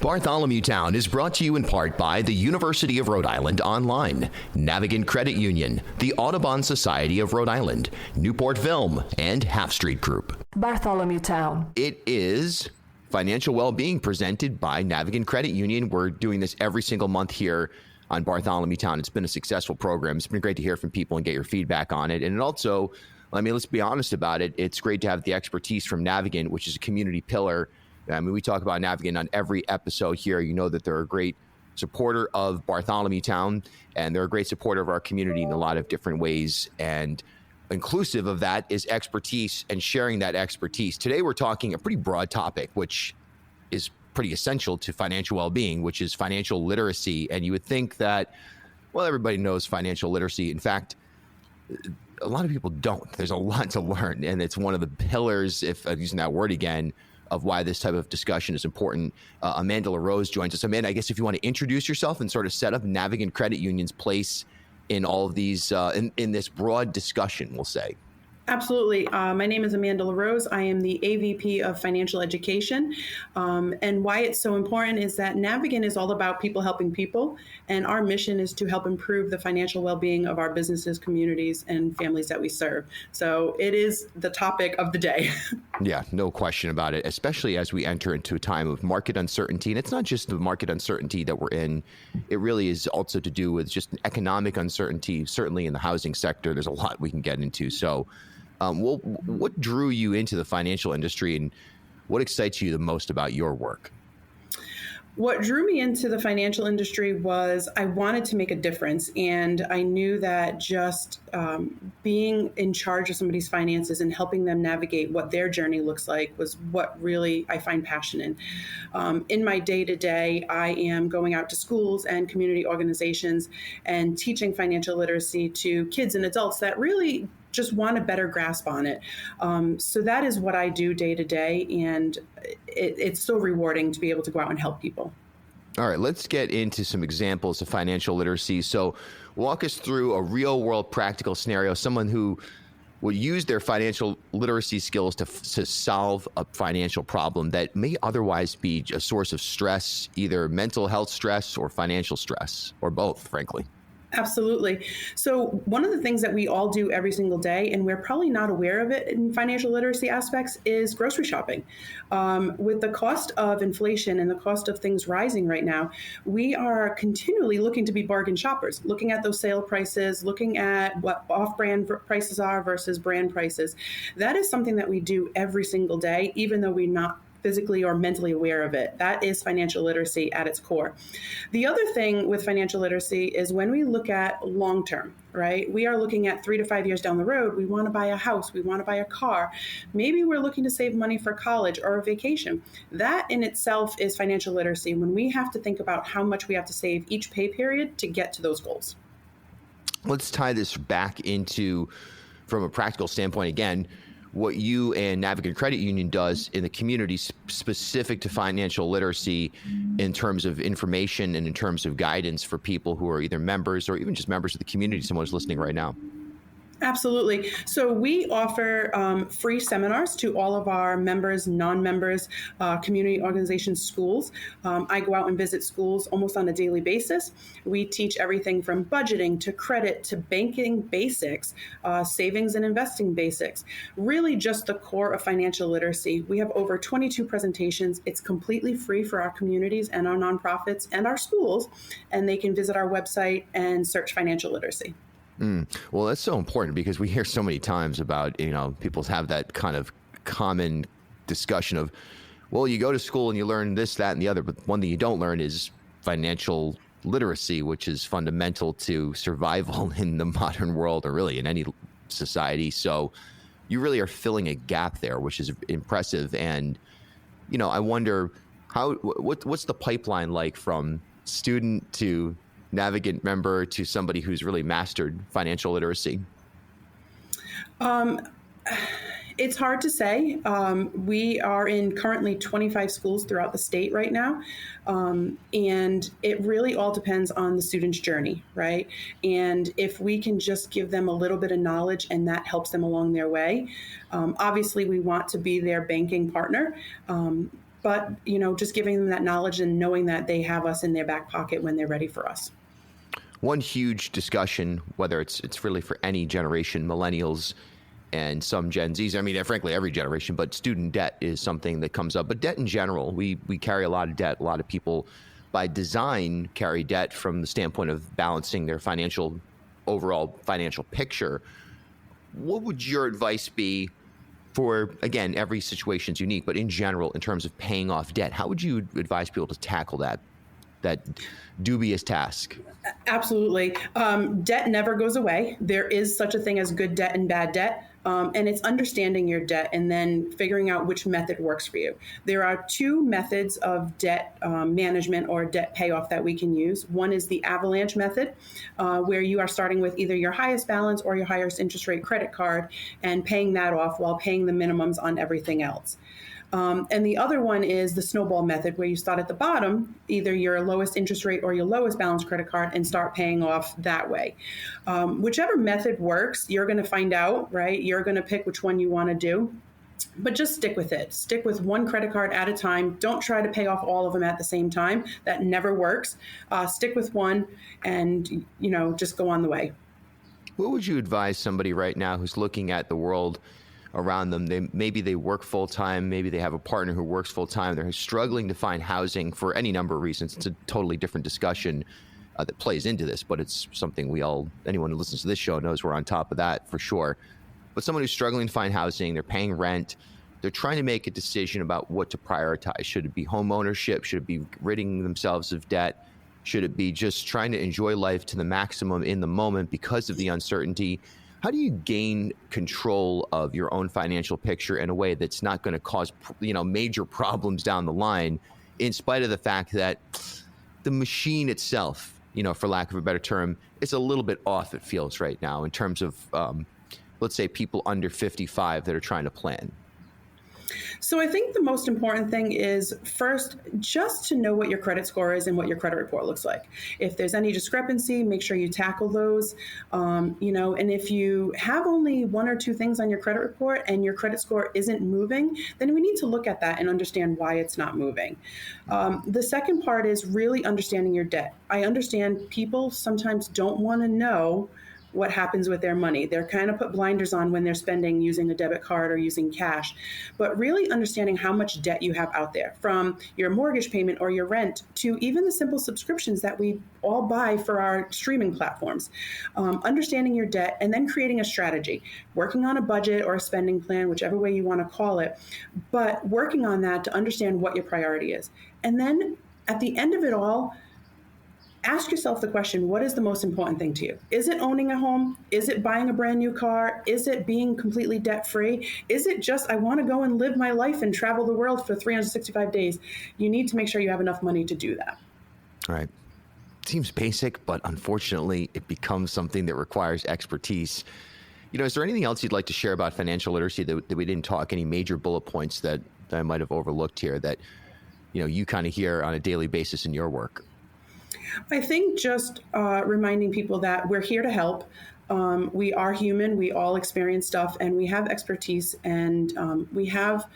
Bartholomew Town is brought to you in part by the University of Rhode Island Online, Navigant Credit Union, the Audubon Society of Rhode Island, Newport Film, and Half Street Group. Bartholomew Town. It is Financial Wellbeing presented by Navigant Credit Union. We're doing this every single month here on Bartholomew Town. It's been a successful program. It's been great to hear from people and get your feedback on it. And it also, let's be honest about it, it's great to have the expertise from Navigant, which is a community pillar. We talk about Navigant on every episode here. You know that they're a great supporter of Bartholomew Town, and they're a great supporter of our community in a lot of different ways. And inclusive of that is expertise and sharing that expertise. Today, we're talking a pretty broad topic, which is pretty essential to financial well-being, which is financial literacy. And you would think that, well, everybody knows financial literacy. In fact, a lot of people don't. There's a lot to learn, and it's one of the pillars, if I'm using that word again, of why this type of discussion is important. Amanda LaRose joins us. Amanda, I guess if you want to introduce yourself and sort of set up Navigant Credit Union's place in all of these, in this broad discussion, we'll say. Absolutely. My name is Amanda LaRose. I am the AVP of Financial Education. And why it's so important is that Navigant is all about people helping people. And our mission is to help improve the financial well-being of our businesses, communities, and families that we serve. So it is the topic of the day. Yeah, no question about it, especially as we enter into a time of market uncertainty. And it's not just the market uncertainty that we're in. It really is also to do with just economic uncertainty, certainly in the housing sector. There's a lot we can get into. So what drew you into the financial industry, and what excites you the most about your work? What drew me into the financial industry was I wanted to make a difference. And I knew that just being in charge of somebody's finances and helping them navigate what their journey looks like was what really I find passion in. In my day-to-day, I am going out to schools and community organizations and teaching financial literacy to kids and adults that really just want a better grasp on it. So that is what I do day to day. And it's so rewarding to be able to go out and help people. All right, let's get into some examples of financial literacy. So walk us through a real world practical scenario, someone who would use their financial literacy skills to solve a financial problem that may otherwise be a source of stress, either mental health stress or financial stress, or both, frankly. Absolutely. So one of the things that we all do every single day, and we're probably not aware of it in financial literacy aspects, is grocery shopping. With the cost of inflation and the cost of things rising right now, we are continually looking to be bargain shoppers, looking at those sale prices, looking at what off-brand prices are versus brand prices. That is something that we do every single day, even though we're not physically or mentally aware of it. That is financial literacy at its core. The other thing with financial literacy is when we look at long-term, right? We are looking at 3 to 5 years down the road. We want to buy a house. We want to buy a car. Maybe we're looking to save money for college or a vacation. That in itself is financial literacy when we have to think about how much we have to save each pay period to get to those goals. Let's tie this back into, from a practical standpoint, again, what you and Navigant Credit Union does in the community specific to financial literacy in terms of information and in terms of guidance for people who are either members or even just members of the community, someone who's listening right now. Absolutely. So we offer free seminars to all of our members, non-members, community organizations, schools. I go out and visit schools almost on a daily basis. We teach everything from budgeting to credit to banking basics, savings and investing basics, really just the core of financial literacy. We have over 22 presentations. It's completely free for our communities and our nonprofits and our schools, and they can visit our website and search financial literacy. Well, that's so important because we hear so many times about, people have that kind of common discussion of, well, you go to school and you learn this, that, and the other, but one thing you don't learn is financial literacy, which is fundamental to survival in the modern world or really in any society. So you really are filling a gap there, which is impressive. And, I wonder what's the pipeline like from student to Navigant member to somebody who's really mastered financial literacy? It's hard to say. We are in currently 25 schools throughout the state right now. And it really all depends on the student's journey, right? And if we can just give them a little bit of knowledge and that helps them along their way. Obviously, we want to be their banking partner. but, just giving them that knowledge and knowing that they have us in their back pocket when they're ready for us. One huge discussion, whether it's really for any generation, millennials and some Gen Zs, I mean, frankly, every generation, but student debt is something that comes up. But debt in general, we carry a lot of debt. A lot of people by design carry debt from the standpoint of balancing their overall financial picture. What would your advice be for, again, every situation is unique, but in general, in terms of paying off debt, how would you advise people to tackle that dubious task? Absolutely. Debt never goes away. There is such a thing as good debt and bad debt. And it's understanding your debt and then figuring out which method works for you. There are two methods of debt management or debt payoff that we can use. One is the avalanche method, where you are starting with either your highest balance or your highest interest rate credit card and paying that off while paying the minimums on everything else. And the other one is the snowball method, where you start at the bottom, either your lowest interest rate or your lowest balance credit card, and start paying off that way. Whichever method works, you're going to find out, right? You're going to pick which one you want to do. But just stick with it. Stick with one credit card at a time. Don't try to pay off all of them at the same time. That never works. Stick with one and, just go on the way. What would you advise somebody right now who's looking at the world around them? Maybe they work full time. Maybe they have a partner who works full time. They're struggling to find housing for any number of reasons. It's a totally different discussion that plays into this, but it's something anyone who listens to this show knows we're on top of that for sure. But someone who's struggling to find housing, they're paying rent, they're trying to make a decision about what to prioritize. Should it be home ownership? Should it be ridding themselves of debt? Should it be just trying to enjoy life to the maximum in the moment because of the uncertainty? How do you gain control of your own financial picture in a way that's not going to cause, major problems down the line, in spite of the fact that the machine itself, for lack of a better term, is a little bit off, it feels right now, in terms of, let's say, people under 55 that are trying to plan? So I think the most important thing is first, just to know what your credit score is and what your credit report looks like. If there's any discrepancy, make sure you tackle those. And if you have only one or two things on your credit report and your credit score isn't moving, then we need to look at that and understand why it's not moving. The second part is really understanding your debt. I understand people sometimes don't want to know what happens with their money. They're kind of put blinders on when they're spending using a debit card or using cash. But really understanding how much debt you have out there, from your mortgage payment or your rent to even the simple subscriptions that we all buy for our streaming platforms. Understanding your debt and then creating a strategy, working on a budget or a spending plan, whichever way you want to call it, but working on that to understand what your priority is. And then at the end of it all, ask yourself the question, what is the most important thing to you? Is it owning a home? Is it buying a brand new car? Is it being completely debt-free? Is it just, I want to go and live my life and travel the world for 365 days? You need to make sure you have enough money to do that. Right. Seems basic, but unfortunately, it becomes something that requires expertise. Is there anything else you'd like to share about financial literacy that we didn't talk? Any major bullet points that I might have overlooked here that, you kind of hear on a daily basis in your work? I think just reminding people that we're here to help. We are human. We all experience stuff, and we have expertise, and we have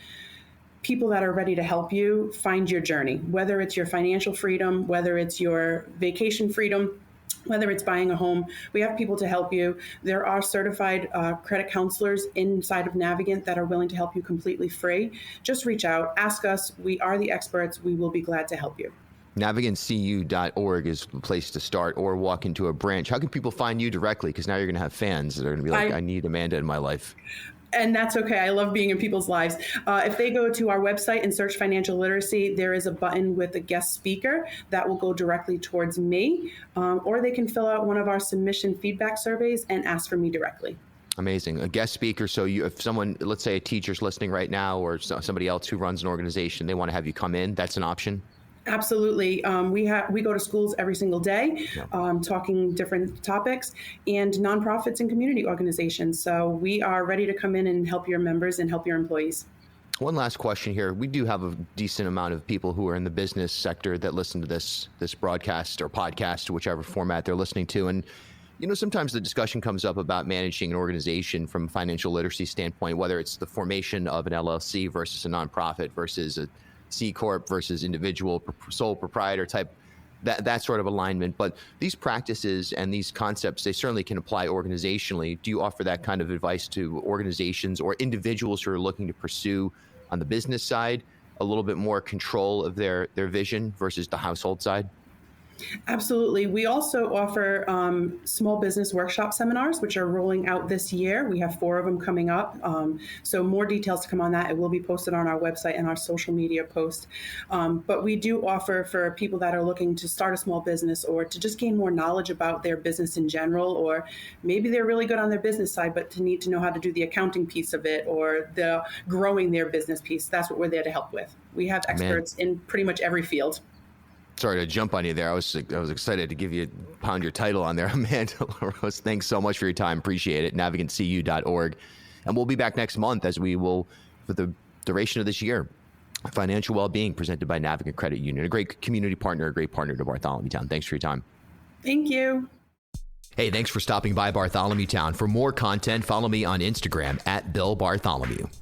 people that are ready to help you find your journey, whether it's your financial freedom, whether it's your vacation freedom, whether it's buying a home. We have people to help you. There are certified credit counselors inside of Navigant that are willing to help you completely free. Just reach out, ask us. We are the experts. We will be glad to help you. Navigantcu.org is the place to start, or walk into a branch. How can people find you directly? Because now you're going to have fans that are going to be like, I need Amanda in my life. And that's okay. I love being in people's lives. If they go to our website and search financial literacy, there is a button with a guest speaker that will go directly towards me, or they can fill out one of our submission feedback surveys and ask for me directly. Amazing. A guest speaker. So if someone, let's say a teacher's listening right now, or somebody else who runs an organization, they want to have you come in, that's an option? Absolutely. We go to schools every single day, talking different topics, and nonprofits and community organizations. So we are ready to come in and help your members and help your employees. One last question here. We do have a decent amount of people who are in the business sector that listen to this broadcast or podcast, whichever format they're listening to. And, sometimes the discussion comes up about managing an organization from a financial literacy standpoint, whether it's the formation of an LLC versus a nonprofit versus a C Corp versus individual sole proprietor type, that sort of alignment. But these practices and these concepts, they certainly can apply organizationally. Do you offer that kind of advice to organizations or individuals who are looking to pursue on the business side a little bit more control of their vision versus the household side? Absolutely. We also offer small business workshop seminars, which are rolling out this year. We have 4 of them coming up. So more details to come on that. It will be posted on our website and our social media post. But we do offer for people that are looking to start a small business or to just gain more knowledge about their business in general, or maybe they're really good on their business side, but to need to know how to do the accounting piece of it or the growing their business piece. That's what we're there to help with. We have experts in pretty much every field. Sorry to jump on you there. I was excited to give you pound your title on there, Amanda LaRose. Thanks so much for your time. Appreciate it. NavigantCU.org. And we'll be back next month as we will, for the duration of this year, financial well-being presented by Navigant Credit Union, a great community partner, a great partner to Bartholomew Town. Thanks for your time. Thank you. Hey, thanks for stopping by Bartholomew Town. For more content, follow me on Instagram @BillBartholomew.